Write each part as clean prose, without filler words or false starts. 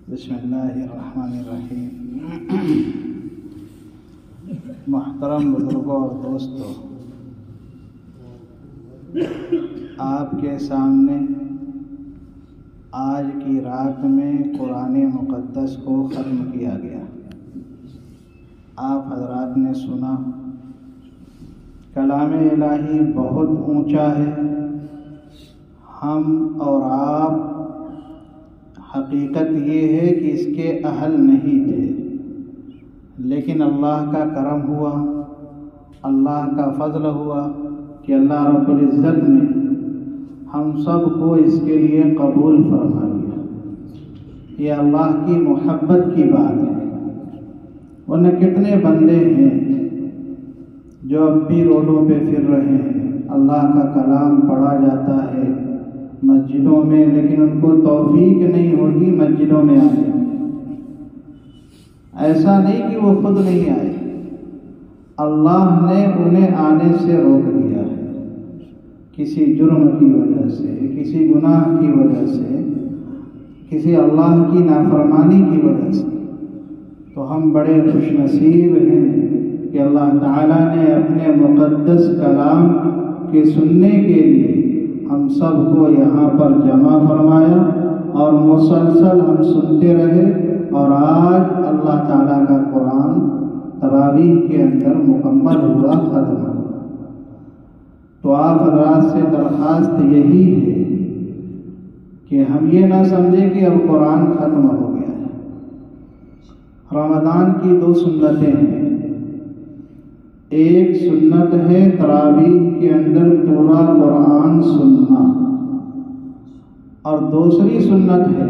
بسم اللہ الرحمن الرحیم۔ محترم بزرگوں اور دوستوں، آپ کے سامنے آج کی رات میں قرآن مقدس کو ختم کیا گیا۔ آپ حضرات نے سنا، کلام الہی بہت اونچا ہے۔ ہم اور آپ حقیقت یہ ہے کہ اس کے اہل نہیں تھے، لیکن اللہ کا کرم ہوا، اللہ کا فضل ہوا کہ اللہ رب العزت نے ہم سب کو اس کے لیے قبول فرما لیا۔ یہ اللہ کی محبت کی بات ہے۔ ورنہ کتنے بندے ہیں جو اب بھی روڈوں پہ پھر رہے ہیں، اللہ کا کلام پڑھا جاتا ہے مسجدوں میں، لیکن ان کو توفیق نہیں ہوگی مسجدوں میں آنے۔ ایسا نہیں کہ وہ خود نہیں آئے، اللہ نے انہیں آنے سے روک دیا ہے، کسی جرم کی وجہ سے، کسی گناہ کی وجہ سے، کسی اللہ کی نافرمانی کی وجہ سے۔ تو ہم بڑے خوش نصیب ہیں کہ اللہ تعالیٰ نے اپنے مقدس کلام کے سننے کے لیے ہم سب کو یہاں پر جمع فرمایا، اور مسلسل ہم سنتے رہے، اور آج اللہ تعالیٰ کا قرآن تراویح کے اندر مکمل ہوا، ختم ہوا۔ تو آپ حضرات سے درخواست یہی ہے کہ ہم یہ نہ سمجھیں کہ اب قرآن ختم ہو گیا ہے۔ رمضان کی 2 سنتیں ہیں۔ ایک سنت ہے تراویح کے اندر پورا قرآن سننا، اور دوسری سنت ہے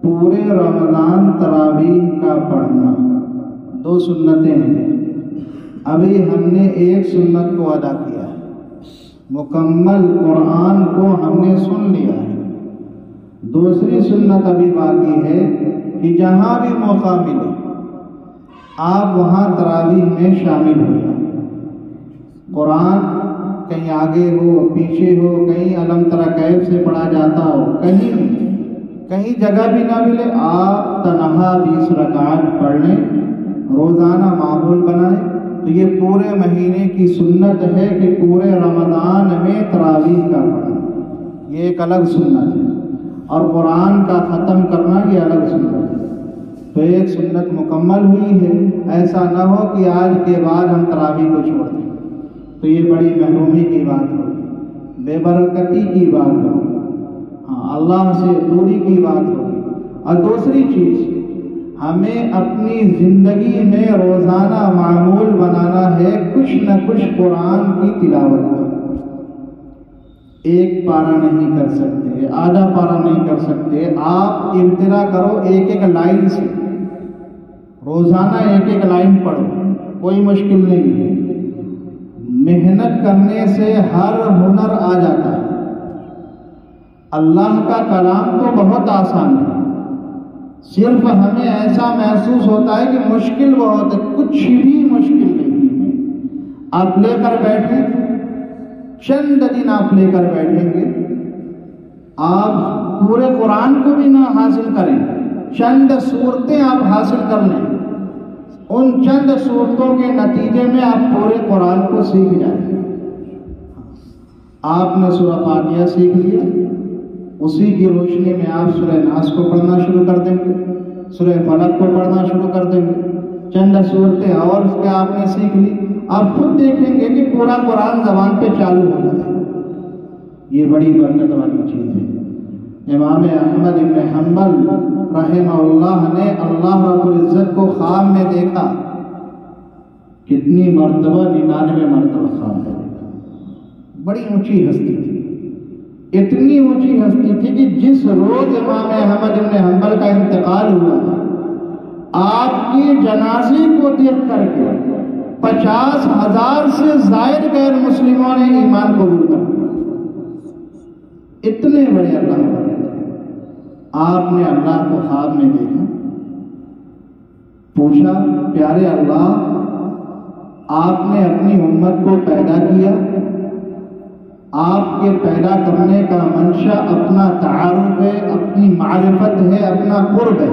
پورے رمضان تراویح کا پڑھنا۔ 2 سنتیں ہیں۔ ابھی ہم نے ایک سنت کو ادا کیا ہے، مکمل قرآن کو ہم نے سن لیا ہے۔ دوسری سنت ابھی باقی ہے کہ جہاں بھی موقع ملے آپ وہاں تراویح میں شامل ہو جائیں۔ قرآن کہیں آگے ہو، پیچھے ہو، کہیں علم تری کیف سے پڑھا جاتا ہو، کہیں جگہ بھی نہ ملے، آپ تنہا 20 رکعت پڑھ لیں، روزانہ معمول بنائیں۔ تو یہ پورے مہینے کی سنت ہے کہ پورے رمضان میں تراویح کا پڑھنا، یہ ایک الگ سنت ہے، اور قرآن کا ختم کرنا یہ الگ سنت ہے۔ تو ایک سنت مکمل ہوئی ہے۔ ایسا نہ ہو کہ آج کے بعد ہم تراویح کو چھوڑ دیں، تو یہ بڑی محرومی کی بات ہوگی، بے برکتی کی بات ہوگی، اللہ سے دوری کی بات ہوگی۔ اور دوسری چیز، ہمیں اپنی زندگی میں روزانہ معمول بنانا ہے کچھ نہ کچھ قرآن کی تلاوت کا۔ ایک پارہ نہیں کر سکتے، آدھا پارہ نہیں کر سکتے، آپ ابتدا کرو ایک لائن سے، روزانہ ایک لائن پڑھو، کوئی مشکل نہیں ہے۔ محنت کرنے سے ہر ہنر آ جاتا ہے۔ اللہ کا کلام تو بہت آسان ہے، صرف ہمیں ایسا محسوس ہوتا ہے کہ مشکل بہت ہے۔ کچھ بھی مشکل نہیں ہے۔ آپ لے کر بیٹھیں، چند دن آپ لے کر بیٹھیں گے، آپ پورے قرآن کو بھی نہ حاصل کریں، چند سورتیں آپ حاصل کر لیں، ان چند سورتوں کے نتیجے میں آپ پورے قرآن کو سیکھ جائیں گے۔ آپ نے سورہ فاتحہ سیکھ لیا، اسی کی روشنی میں آپ سورہ ناس کو پڑھنا شروع کر دیں گے، سورہ فلق کو پڑھنا شروع کر دیں گے، چند صورتیں اور اس کے آپ نے سیکھ لی، آپ خود دیکھیں گے کہ پورا قرآن زبان پہ چالو ہو جائے گا۔ یہ بڑی برکت والی چیز ہے۔ امام احمد بن حنبل رحمہ اللہ نے اللہ رب العزت کو خواب میں دیکھا، کتنی مرتبہ؟ 99 مرتبہ خواب میں دیکھا۔ بڑی اونچی ہستی تھی، اتنی اونچی ہستی تھی کہ جس روز امام احمد بن حنبل کا انتقال ہوا، آپ کی جنازے کو دیکھ کر کے 50,000 سے زائد غیر مسلموں نے ایمان قبول کر لیا۔ اتنے بڑے اللہ والے تھے۔ آپ نے اللہ کو خواب میں دیکھا، پوچھا، پیارے اللہ، آپ نے اپنی امت کو پیدا کیا، آپ کے پیدا کرنے کا منشا اپنا تعارف ہے، اپنی معرفت ہے، اپنا قرب ہے۔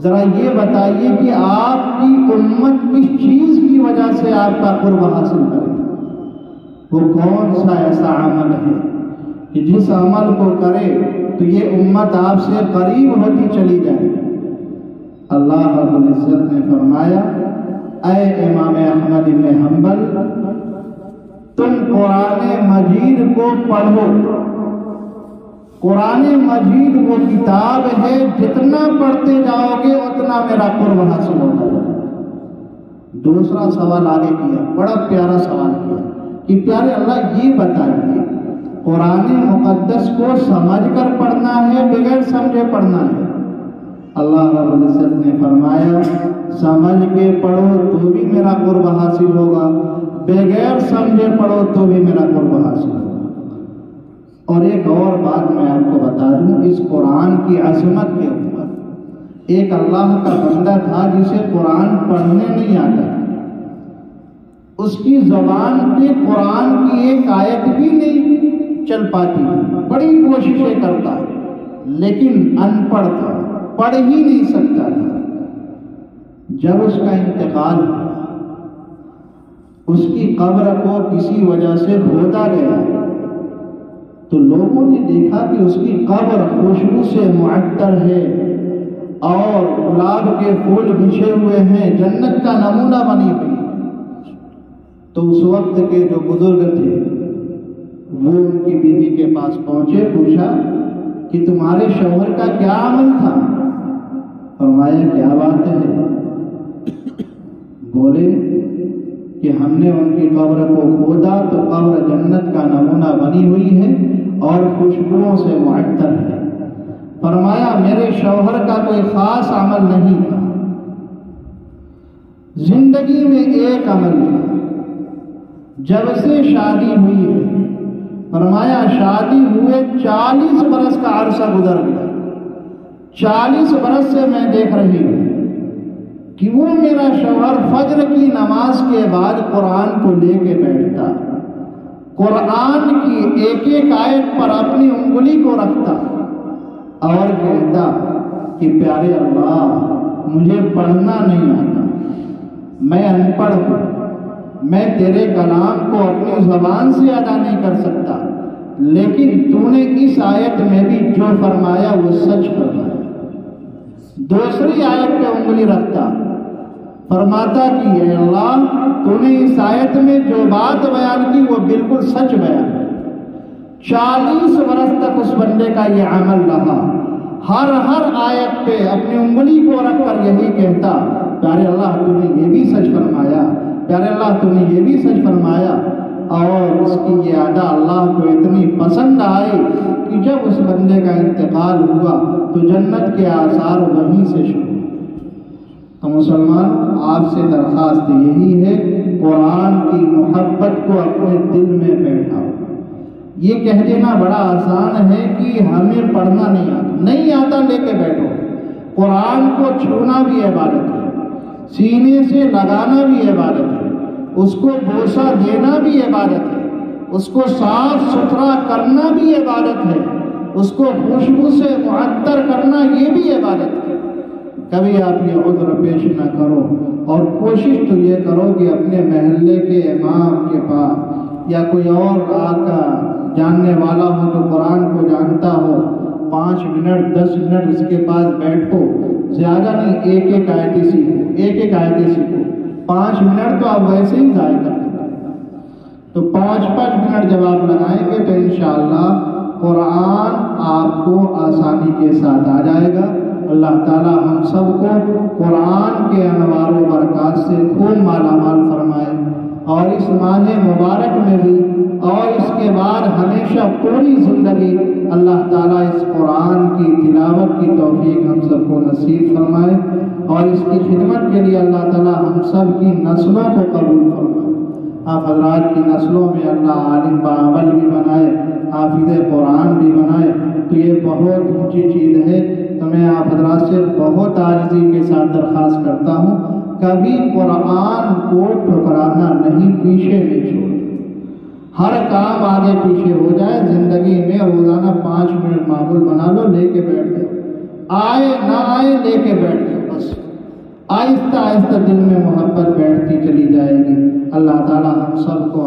ذرا یہ بتائیے کہ آپ کی امت کس چیز کی وجہ سے آپ کا قرب حاصل کرے؟ وہ کون سا ایسا عمل ہے کہ جس عمل کو کرے تو یہ امت آپ سے قریب ہوتی چلی جائے؟ اللہ رب العزت نے فرمایا، اے امام احمد بن حنبل، تم قرآن مجید کو پڑھو۔ قرآن مجید وہ کتاب ہے، جتنا پڑھتے جاؤ گے اتنا میرا قرب حاصل ہوتا جائے۔ دوسرا سوال آگے کیا، بڑا پیارا سوال کیا کہ پیارے اللہ یہ بتائیے، قرآن مقدس کو سمجھ کر پڑھنا ہے بغیر سمجھے پڑھنا ہے؟ اللہ رب العزت نے فرمایا، سمجھ کے پڑھو تو بھی میرا قرب حاصل ہوگا، بغیر سمجھے پڑھو تو بھی میرا قرب حاصل ہوگا۔ اور ایک اور بات میں آپ کو بتا دوں، اس قرآن کی عظمت کے اوپر ایک اللہ کا بندہ تھا جسے قرآن پڑھنے نہیں آتا تھا، اس کی زبان پہ قرآن کی ایک آیت بھی نہیں چل پاتی تھی، بڑی کوششیں کرتا لیکن ان پڑھ تھا، پڑھ ہی نہیں سکتا تھا۔ جب اس کا انتقال ہوا، اس کی قبر کو کسی وجہ سے کھودا گیا تو لوگوں نے دیکھا کہ اس کی قبر خوشبو سے معطر ہے اور گلاب کے پھول بچھے ہوئے ہیں، جنت کا نمونہ بنی ہوئی ہے۔ تو اس وقت کے جو بزرگ تھے وہ ان کی بیوی کے پاس پہنچے، پوچھا کہ تمہارے شوہر کا کیا عمل تھا؟ فرمایا کیا بات ہے؟ بولے کہ ہم نے ان کی قبر کو کھودا تو قبر جنت کا نمونہ بنی ہوئی ہے اور خوشبوؤں سے معطر ہے۔ فرمایا میرے شوہر کا کوئی خاص عمل نہیں تھا، زندگی میں ایک عمل تھا، جب سے شادی ہوئی ہے، فرمایا شادی ہوئے 40 برس کا عرصہ گزر گیا، 40 برس سے میں دیکھ رہی ہوں کہ وہ میرا شوہر فجر کی نماز کے بعد قرآن کو لے کے بیٹھتا، قرآن کی ایک ایک آیت پر اپنی انگلی کو رکھتا اور کہتا کہ پیارے اللہ، مجھے پڑھنا نہیں آتا، میں ان پڑھ ہوں، میں تیرے کلام کو اپنی زبان سے ادا نہیں کر سکتا، لیکن تو نے اس آیت میں بھی جو فرمایا وہ سچ فرمایا۔ دوسری آیت پہ انگلی رکھتا، فرماتا کہ اے اللہ، تو نے اس آیت میں جو بات بیان کی وہ بالکل سچ بیان کی۔ 40 برس تک اس بندے کا یہ عمل رہا، ہر آیت پہ اپنی انگلی کو رکھ کر یہی کہتا، پیارے اللہ تو نے یہ بھی سچ فرمایا، پیارے اللہ تو نے یہ بھی سچ فرمایا۔ اور اس کی یہ ادا اللہ کو اتنی پسند آئی کہ جب اس بندے کا انتقال ہوا تو جنت کے آثار وہیں سے شروع۔ تو مسلمان، آپ سے درخواست یہی ہے، قرآن کی محبت کو اپنے دل میں بیٹھاؤ۔ یہ کہہ دینا بڑا آسان ہے کہ ہمیں پڑھنا نہیں آتا، لے کے بیٹھو۔ قرآن کو چھونا بھی عبادت ہے، سینے سے لگانا بھی عبادت ہے، اس کو بوسہ دینا بھی عبادت ہے، اس کو صاف ستھرا کرنا بھی عبادت ہے، اس کو خوشبو سے معطر کرنا یہ بھی عبادت ہے۔ کبھی آپ یہ عذر پیش نہ کرو، اور کوشش تو یہ کرو کہ اپنے محلے کے امام کے پاس یا کوئی اور آقا جاننے والا ہو جو قرآن کو جانتا ہو، 5 منٹ 10 منٹ اس کے پاس بیٹھو، زیادہ نہیں، ایک آیتیں سیکھو۔ 5 منٹ تو آپ ویسے ہی ضائع کر دیں، تو 5 منٹ جب آپ لگائیں گے تو انشاءاللہ قرآن آپ کو آسانی کے ساتھ آ جائے گا۔ اللہ تعالی ہم سب کو قرآن کے انوار و برکات سے خوب مالا مال فرمائے، اور اس ماہ مبارک میں بھی اور اس کے بعد ہمیشہ پوری زندگی اللہ تعالیٰ اس قرآن کی تلاوت کی توفیق ہم سب کو نصیب فرمائے، اور اس کی خدمت کے لیے اللہ تعالیٰ ہم سب کی نسلوں کو قبول فرمائے۔ آپ حضرات کی نسلوں میں اللہ عالم باعمل بھی بنائے، حافظ قرآن بھی بنائے، تو یہ بہت اونچی چیز ہے۔ تو میں آپ حضرات سے بہت عاجزی کے ساتھ درخواست کرتا ہوں، کبھی قرآن کو ٹھکرانا نہیں، پیچھے نہیں چھوڑنا۔ ہر کام آگے پیچھے ہو جائے، زندگی میں روزانہ 5 منٹ معمول بنا لو، لے کے بیٹھ جاؤ، آئے نہ آئے لے کے بیٹھ جاؤ، بس آہستہ آہستہ دل میں محبت بیٹھتی چلی جائے گی۔ اللہ تعالی ہم سب کو